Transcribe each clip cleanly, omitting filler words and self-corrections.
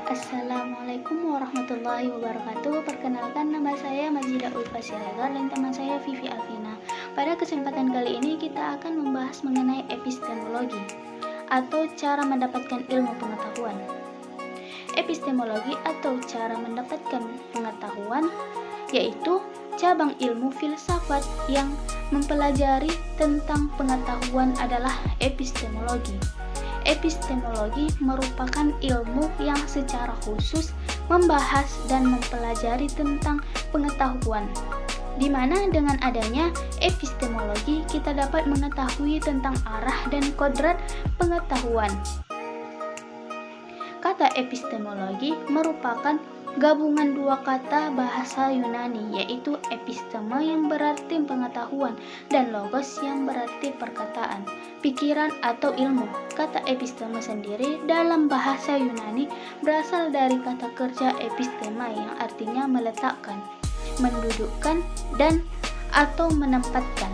Assalamualaikum warahmatullahi wabarakatuh. Perkenalkan, nama saya Majidah Ulfa Siregar dan teman saya Vivi Alvina. Pada kesempatan kali ini kita akan membahas mengenai epistemologi atau cara mendapatkan ilmu pengetahuan. Epistemologi atau cara mendapatkan pengetahuan yaitu cabang ilmu filsafat yang mempelajari tentang pengetahuan adalah epistemologi. Epistemologi merupakan ilmu yang secara khusus membahas dan mempelajari tentang pengetahuan, di mana dengan adanya epistemologi kita dapat mengetahui tentang arah dan kodrat pengetahuan. Kata epistemologi merupakan gabungan dua kata bahasa Yunani, yaitu episteme yang berarti pengetahuan dan logos yang berarti perkataan, pikiran atau ilmu. Kata episteme sendiri dalam bahasa Yunani berasal dari kata kerja epistema yang artinya meletakkan, mendudukkan, dan atau menempatkan.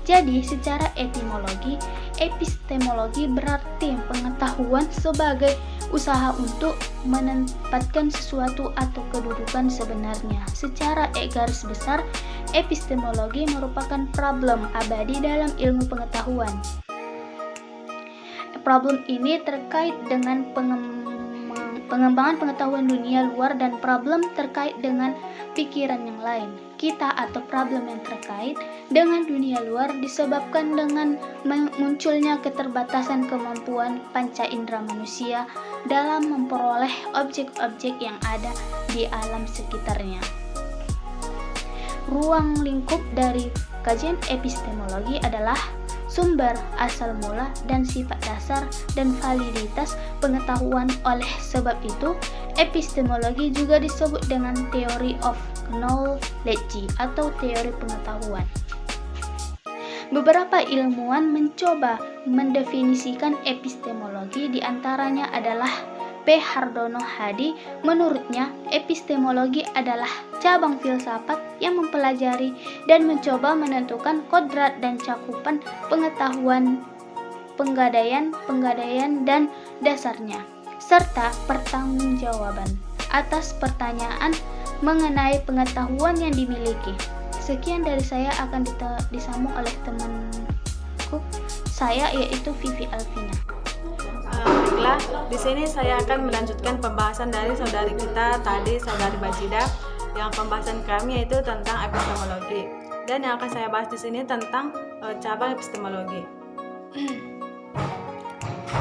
Jadi secara etimologi, epistemologi berarti pengetahuan sebagai usaha untuk menempatkan sesuatu atau kedudukan sebenarnya. Secara garis besar, epistemologi merupakan problem abadi dalam ilmu pengetahuan. Problem ini terkait dengan pengembangan pengetahuan dunia luar dan problem terkait dengan pikiran yang lain. Kita atau problem yang terkait dengan dunia luar disebabkan dengan munculnya keterbatasan kemampuan panca indera manusia dalam memperoleh objek-objek yang ada di alam sekitarnya. Ruang lingkup dari kajian epistemologi adalah sumber, asal mula, dan sifat dasar dan validitas pengetahuan. Oleh sebab itu, epistemologi juga disebut dengan theory of knowledge atau teori pengetahuan. Beberapa ilmuwan mencoba mendefinisikan epistemologi, diantaranya adalah P. Hardono Hadi. Menurutnya, epistemologi adalah cabang filsafat yang mempelajari dan mencoba menentukan kodrat dan cakupan pengetahuan, penggadaian dan dasarnya, serta pertanggungjawaban atas pertanyaan mengenai pengetahuan yang dimiliki. Sekian dari saya, akan disambung oleh temanku saya, yaitu Vivi Alvina. Baiklah, di sini saya akan melanjutkan pembahasan dari saudari kita tadi, saudari Majidah, yang pembahasan kami yaitu tentang epistemologi. Dan yang akan saya bahas di sini tentang cabang epistemologi.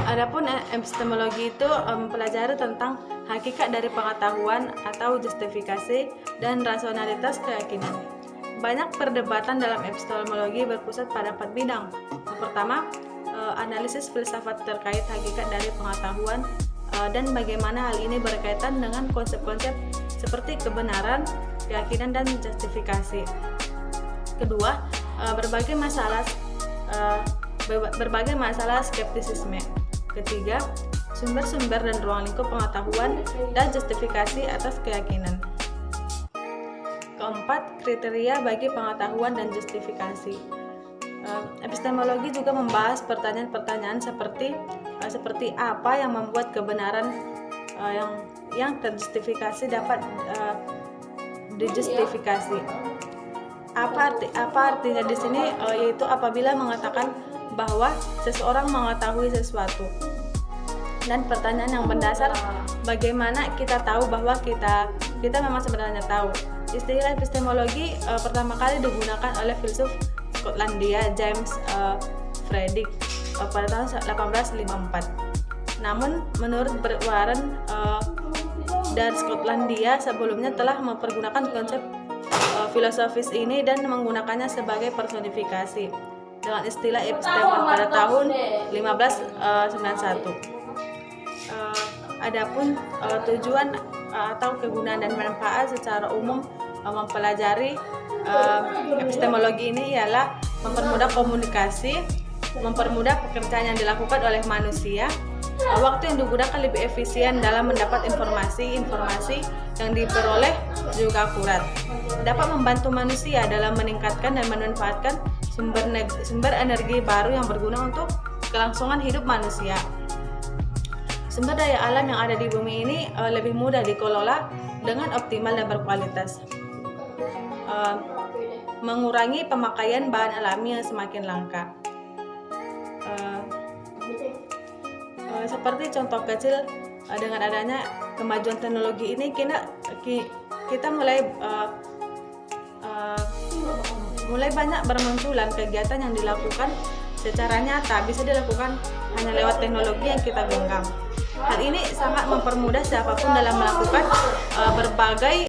Adapun epistemologi itu mempelajari tentang hakikat dari pengetahuan atau justifikasi dan rasionalitas keyakinan. Banyak perdebatan dalam epistemologi berpusat pada 4 bidang. Yang pertama, analisis filsafat terkait hakikat dari pengetahuan dan bagaimana hal ini berkaitan dengan konsep-konsep seperti kebenaran, keyakinan, dan justifikasi. Kedua, berbagai masalah skeptisisme. Ketiga, sumber-sumber dan ruang lingkup pengetahuan dan justifikasi atas keyakinan. Keempat, kriteria bagi pengetahuan dan justifikasi. Epistemologi juga membahas pertanyaan-pertanyaan seperti apa yang membuat kebenaran yang terjustifikasi dapat dijustifikasi. Apa artinya di sini? Yaitu apabila mengatakan bahwa seseorang mengetahui sesuatu. Dan pertanyaan yang mendasar, bagaimana kita tahu bahwa kita memang sebenarnya tahu. Istilah epistemologi pertama kali digunakan oleh filsuf Skotlandia James Frederick pada tahun 1854. Namun menurut Warren dari Skotlandia sebelumnya telah mempergunakan konsep filosofis ini dan menggunakannya sebagai personifikasi dengan istilah epistemon pada tahun 1591. Adapun tujuan atau kegunaan dan manfaat secara umum mempelajari epistemologi ini ialah mempermudah komunikasi, mempermudah pekerjaan yang dilakukan oleh manusia, waktu yang digunakan lebih efisien dalam mendapat informasi yang diperoleh juga akurat, dapat membantu manusia dalam meningkatkan dan memanfaatkan sumber energi baru yang berguna untuk kelangsungan hidup manusia. sumber daya alam yang ada di bumi ini lebih mudah dikelola dengan optimal dan berkualitas, mengurangi pemakaian bahan alami yang semakin langka. Seperti contoh kecil, dengan adanya kemajuan teknologi ini kita mulai banyak bermunculan kegiatan yang dilakukan secara nyata, bisa dilakukan hanya lewat teknologi yang kita genggam. Hal ini sangat mempermudah siapapun dalam melakukan berbagai